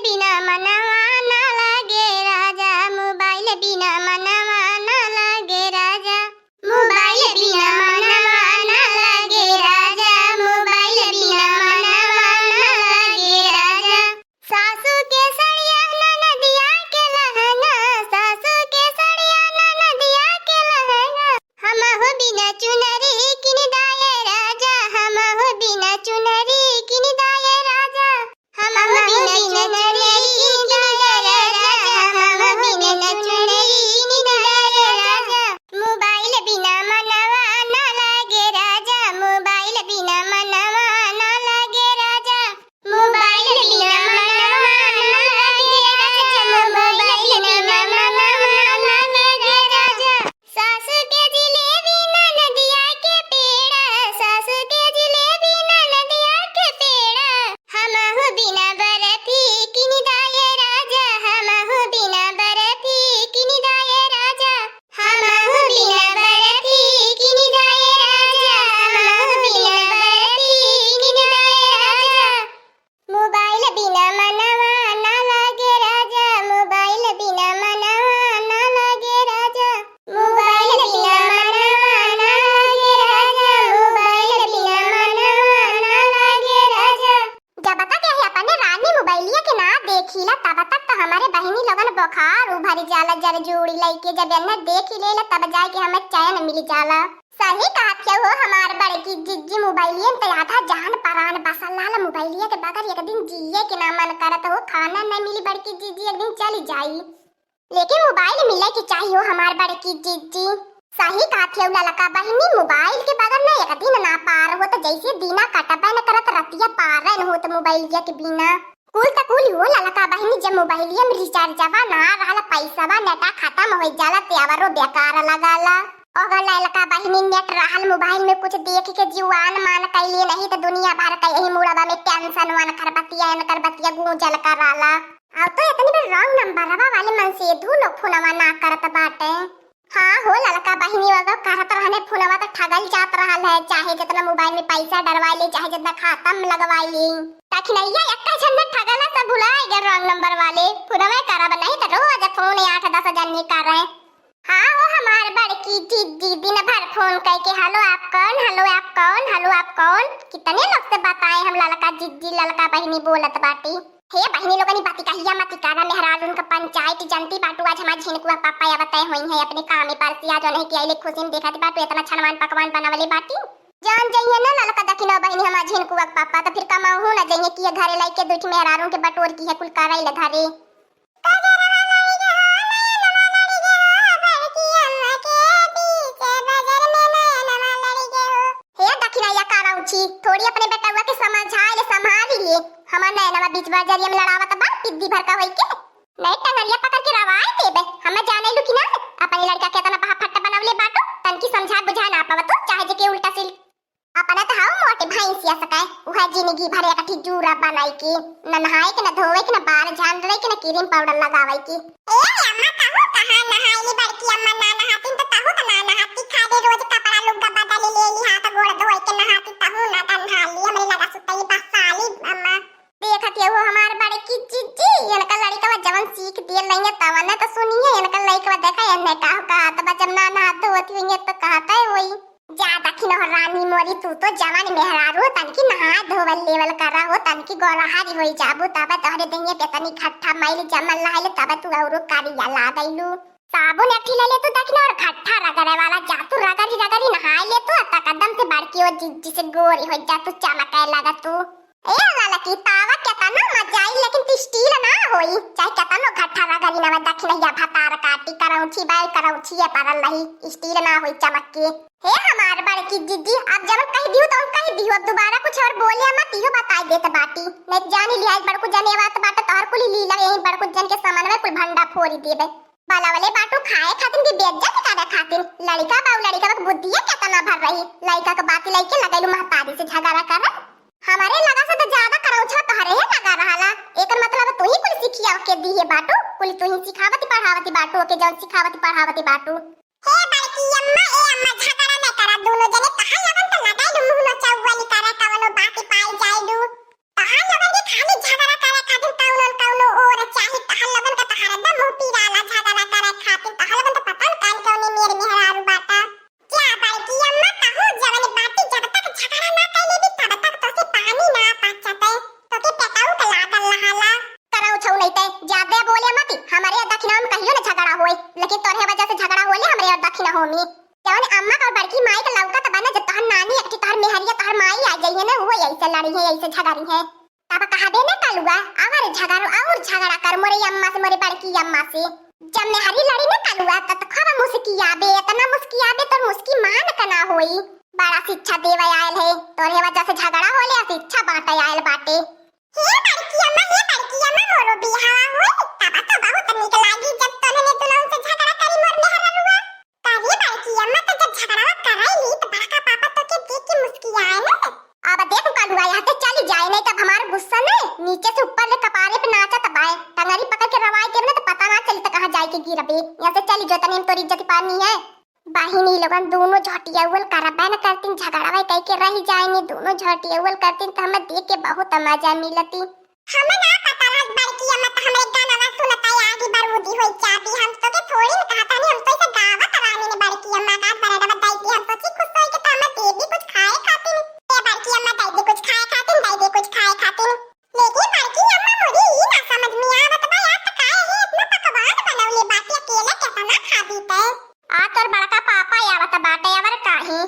बिना मनवा ना लागे राजा, मोबाइल बिना मनवा ना लागे राजा, मोबाइल बिना मनवा ना लागे राजा, मोबाइल बिना मनवा ना लागे राजा। सासू के सड़िया ननदिया के लहंगा, सासू के सड़िया ननदिया के लहंगा, हम हो बिना चुनरी किन दाए राजा, हम हो बिना चुनरी किन दाए राजा, हम हो बिना चुनरी किन दाए राजा, हम हो बिना चुनरी किन दाए राजा। मोबाइल बिना मनवा ना लागे राजा, मोबाइल बिना मनवा ना लागे राजा, मोबाइल बिना मनवा ना लागे राजा, मोबाइल बिना मनवा ना लागे राजा। सास के जिलेबी ननदिया के पेड़ा, सास के जिलेबी ननदिया के पेड़ा, हम हो बिना बर्फी किन दाए राजा, हम हो बिना बर्फी किन दाए राजा, हम हो बिना बर्फी किन दाए राजा, हम हो बिना बर्फी किन दाए राजा। मोबाइल बिना मनवा ना लागे राजा, मोबाइल बिना मनवा ना लागे राजा, मोबाइल बिना मनवा ना लागे राजा, मोबाइल बिना मनवा ना लागे राजा। जब तक यही अपने रानी मोबाइलिया के ना देखीला तब तक तो हमारे बहनी लोगन बुखार उभरी जाला, जर जोड़ी लइके जब एने देख ही लेला तब जाए के हमें चैन मिल जाला। सही कहत के हो हमार बड़की जिज्जी मोबाइलिया में तो आधा जान परान बसल लाला, मोबाइलिया के बगैर एक दिन जिए के ना मन करत हो, खाना न मिली बड़की जिज्जी एक दिन चली जाई, लेकिन मोबाइल मिले के चाहिए हो हमार बड़की जिज्जी। सही कहत है ललका बहनी, मोबाइल के बगैर ना एक दिन ना पार हो, तो जैसे दीना कटबे न करत रतिया पार न हो, तो मोबाइलिया के बिना कुल त कुल हो ललका बहनी। जब मोबाइलिया में रिचार्जवा ना रहला, पैसावा नेटा खत्म हो जाला, तेवरो बेकार लगाला। अगर ललका बहनी नेट रहल मोबाइल में कुछ देख के जीवान मान कैले नहीं तो दुनिया भर का यही मुड़वा में टेंशन वन खरबतिया न करबतिया गूंजल कराला। अब तो इतनी भी रॉन्ग नंबरवा वाले मन से दू लोग फोनवा ना करत बाटे। हाँ हो ललका बहनी वगैरह कहत रहने फोनवा तो ठगल जात रहल है, चाहे जितना मोबाइल में पैसा डरवाई ले, चाहे जितना खाता में लगवाई ले, ताकि नैया एक्का झंडा ठगला सब भुलाए गए रॉन्ग नंबर वाले। फोनवा करब नहीं तो रोज फोन 8-10 हजार नहीं कर रहे। हाँ वो हमार बड़की जिद्दी दिन भर फोन करके हेलो आप कौन, हेलो आप कौन, हेलो आप कौन, कितने लोग से बताए हम ललका जिद्दी ललका बहनी बोलत बाटी। हे बहनी लोगनी बाती कहिया मत कारा मेहराज उनका पंचायत जनती बाटू। आज हमार झिनकुआ पापा या बताए होई है अपने काम में परसिया जो नहीं किया ले खुशी में देखत बाटू, इतना छनवान पकवान बनावले बाटी। जान जाइए ना ललका दखिनो बहनी हमार झिनकुआ पापा तो फिर कमाऊ ना जाइए कि घरे लाइके दुठ मेहरारों के बटोर की है कुल कराई ले घरे। थोड़ी अपने बेटवा के समझाए ले संभाल लिए, हमार नैनवा बीच बाजारिया में लड़ावत बा पिद्दी भर का होई के नहीं टंगरिया पकड़ के रवाए देबे। हमें जाने लू कि ना अपने लड़का के तना बहा फट्टा बनावले बाटो, तनकी समझा बुझा ना पावत चाहे जे के उल्टा सिल अपने तो हाउ मोटे भैंसिया सकाए उहा जिंदगी भर एकठी जूरा बनाई के न नहाए के न धोवे के न बाल झाड़ रहे के न क्रीम पाउडर लगावे के। ए अम्मा कहू कहां नहाईली बड़की अम्मा ना नहाती तो कहू त ना नहाती, खादे रोज कपड़ा लुग्गा बदल ले ली हाथ गोड़ धोए के नहाती कहू ना त नहाली हमरे लगा सुतई बसाली अम्मा। देखत हो हमार बड़की जिज्जी इनका लड़का जवन सीख दिए नहीं तवन तो सुनिए इनका लड़का देखा एने का कहत बा जब ना नहा धोती हुई तो कहता है वही जा दखिनो रानी मोरी तू तो जवान मेहरारू तनकी नहा धोवल लेवल करा हो, तनकी गोरहारी होई जाबू तब तोहरे देंगे पेतनी खट्टा मैल जमल लाइले तब तू औरो कारिया ला दैलू। साबुन अठी ले ले तो दखिनो और खट्टा रगड़े वाला जा तू रगड़ी रगड़ी नहाए ले तो अता कदम से बड़की ओ जिज्जी से गोरी हो जा तू चमके लगा तू। ए लाला की तावा केतना मजाई लेकिन ती स्टील ना होई, चाहे केतनो खट्टा रगड़ी ना दखिनो या भतार काटी करौठी बाई करौठी ये परल नहीं स्टील ना होई चमक के। हे हमार बड़की जिद्दी अब जब कह दियो तो कह दियो, दोबारा कुछ और बोले मत इहो बताई देत बाटी नहीं जानी लिहाज बड़कू जने बात बात तोहर कुली लीला यही बड़कू जन के सामान में कुल भंडा फोड़ी देबे बाला वाले बाटू खाए खातिर भी बेइज्जत करे खातिर लड़का बाऊ लड़का का बुद्धिया केतना भर रही, लड़का का बात लइके लगैलू महतारी से झगड़ा कर हमारे लगा से तो ज्यादा करौछा तोहरे है लगा रहला। एकर मतलब तू ही कुल सिखिया के दी है बाटू, कुल तू ही सिखावती पढ़ावती बाटू के जब सिखावती पढ़ावती बाटू। हे बड़की अम्मा ए अम्मा झगड़ा न करा, दोनों जने कहां लगन तो लगाई दू मुंह न चौवाली करा कवनो बाकी पाई जाई दू, कहां लगन के खाली झगड़ा करे खातिर कौनो लेकिन तोरे वजह से झगड़ा होले हमरे और दक्षिणा होमी। जवन अम्मा का बड़की माई का लौका त बना जब तोहर नानी एकटी तोहर मेहरिया तोहर माई आ जाई है ना, वो ऐसे लड़ी है ऐसे झगड़ी है। तब कहाबे ना कलुआ आवर झगड़ो और झगड़ा कर मोरे अम्मा से मोरे बड़की अम्मा से। जब मेहरी लड़ी ना कलुआ त खब मुस्कियाबे, इतना मुस्कियाबे तो मुस्की मान कना होई। बड़ा शिक्षा देवे आयल है, तोरे वजह से झगड़ा होले शिक्षा बांटे आयल बाटे। हे बड़की अम्मा मोरो बिहाव होई तब तो बहुत निक लागी जब तोने दुल्हन से झगड़ा करी मोर मेहरलुआ। काहे बड़की अम्मा तो जब झगड़ा कराई तो बड़का पापा तो के देख के मुस्कियाए ना। अब देख कलुआ यहाँ से चली जाए नहीं तब हमारा गुस्सा नहीं नीचे से ऊपर ले कपारे पे नाचा तबाए टंगरी पकड़ के रवाई देव ना तो पता ना चली तो कहाँ जाए के गिरबे। यहाँ से चली जो तने तोरी इज्जत पानी है। बाहिनी लोगन दोनों झटियावल करबे न करतीन झगड़ावे कह के रही जाएनी, दोनों झटियावल करतीन तो हमें देख के बहुत मजा मिलती। हमें ना पता राज बड़की अम्मा तो हमारे गाना ना सुनता है आगे बरबूदी होई चाहती हम तो के थोड़ी न कहता नहीं, हम तो इसे गावत रानी ने बड़की अम्मा का बरडा बताई हम सोची खुश होई के तो हमें दे भी कुछ खाए खाती ए बड़की अम्मा दे दे कुछ खाए खाती दे दे कुछ खाए खाती। लेकिन बड़की अम्मा मुझे ये ना समझ में आवत बा यार तो काहे है इतना पकवान बनवले बाकी अकेले कितना खादी ते आ तोर बड़का पापा आवत बाटे अवर काहे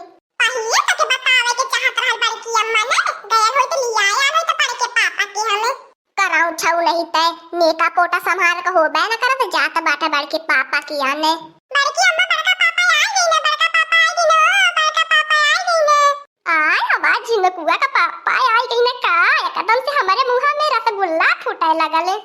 पहिए तके बतावे के चाहत रहल बड़की अम्मा ने गयल होई तो लिया आया होई तो बड़के पापा के हमें कराऊ छऊ नहीं ते नेका पोटा संभाल के होबे न करत जात बाटे बड़के पापा की आने। बड़की अम्मा बड़का पापा आई गई ना, बड़का पापा आई गई ना, बड़का पापा आई गई ना। आय आवाज झिनकुआ का पापा आई गई ना का एकदम से हमारे मुंह में रसगुल्ला फूटे लगले।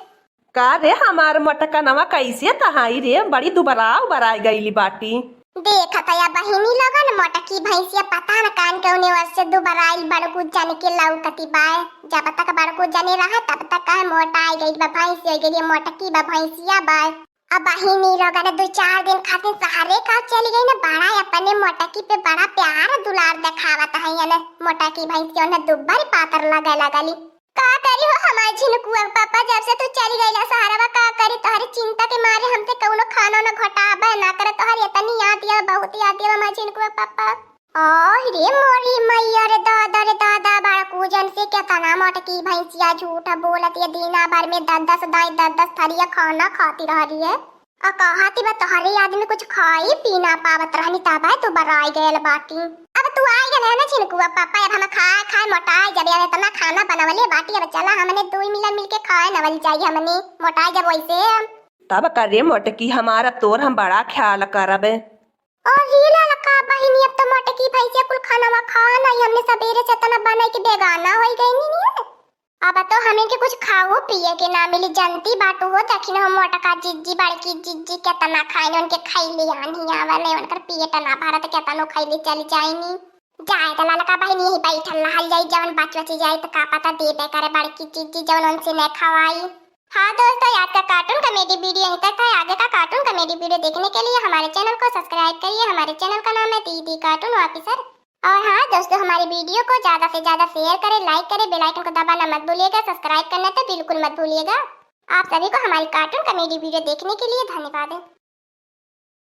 का रे हमार मटका नवा कैसे तहाई रे बड़ी दुबराव बराई गईली बाटी। देखत या बहिनी लगन मोटकी भैंसिया पता न कान के उन्हें वर्ष से दुबराइल बड़कू जाने के लौकती बाय। जब तक बड़कू जाने रहा तब तक कह मोटा आई गई बा भैंसी हो गई मोटकी बा भैंसिया बाय। अब बहिनी लगन 2-4 दिन खातिर सहारे का चली गई ना, बड़ा अपने मोटकी पे बड़ा प्यार दुलार दिखावत है ना। मोटकी भैंसिया ने दुब्बर पातर लगली का करी हो हमार झिनकुआ पापा जब से तू चली गईला सहारा का करी तोहरी चिंता के मारे हमसे कौनो खाना न घटाबे ना करे तोहरी इतनी याद या बहुत याद या हमार झिनकुआ पापा। ओह रे मोरी मैया रे दादा बड़ा पूजन से क्या तना मोटकी भैंसिया झूठ बोलत ये दीना भर में 10 थरिया खाना खाती रह रही है और कहती बा तोहरे याद में कुछ खाई पीना पावत रहनी तब है तू बराई गयल बाटी। अब तू आई गए है ना झिनकुआ पापा अब हम खाए मोटाई जब यार इतना खाना बनावले बाटी अब चला हमने 2 मिल के खाए नवल चाहिए हमने मोटाई जब वैसे तब करे मोटकी हमारा तोर हम बड़ा ख्याल करबे। और हीला लका बहिनी अब तो मोटकी भैंसिया कुल खाना खाना हमने सवेरे से तना बनाई के बेगाना होई गई नहीं। अब तो हमें के कुछ खाओ पिए के ना मिली जनती बाटू हो दक्षिण हम मोटका जिज्जी बड़की जिज्जी के तना खाइने उनके खाइली आनी आवले उनकर पिए तना भारत के तनो खाइली चली जाईनी जाए त ललका बहिनी यही बैठल रहल जाई जवन बच जाए तो का पता देबे करे बड़की जिज्जी जवन उनसे न खवाई। हाँ दोस्तों आज का कार्टून कॉमेडी वीडियो यहीं तक था। आगे का कार्टून कॉमेडी वीडियो देखने के लिए हमारे चैनल को सब्सक्राइब करिए। हमारे चैनल का नाम है दीदी कार्टून ऑफिसर। और हाँ दोस्तों हमारी वीडियो को ज्यादा से ज्यादा शेयर करें, लाइक करें, बेल आइकन को दबाना मत भूलिएगा, सब्सक्राइब करना तो बिल्कुल मत भूलिएगा। आप सभी को हमारी कार्टून कॉमेडी वीडियो देखने के लिए धन्यवाद।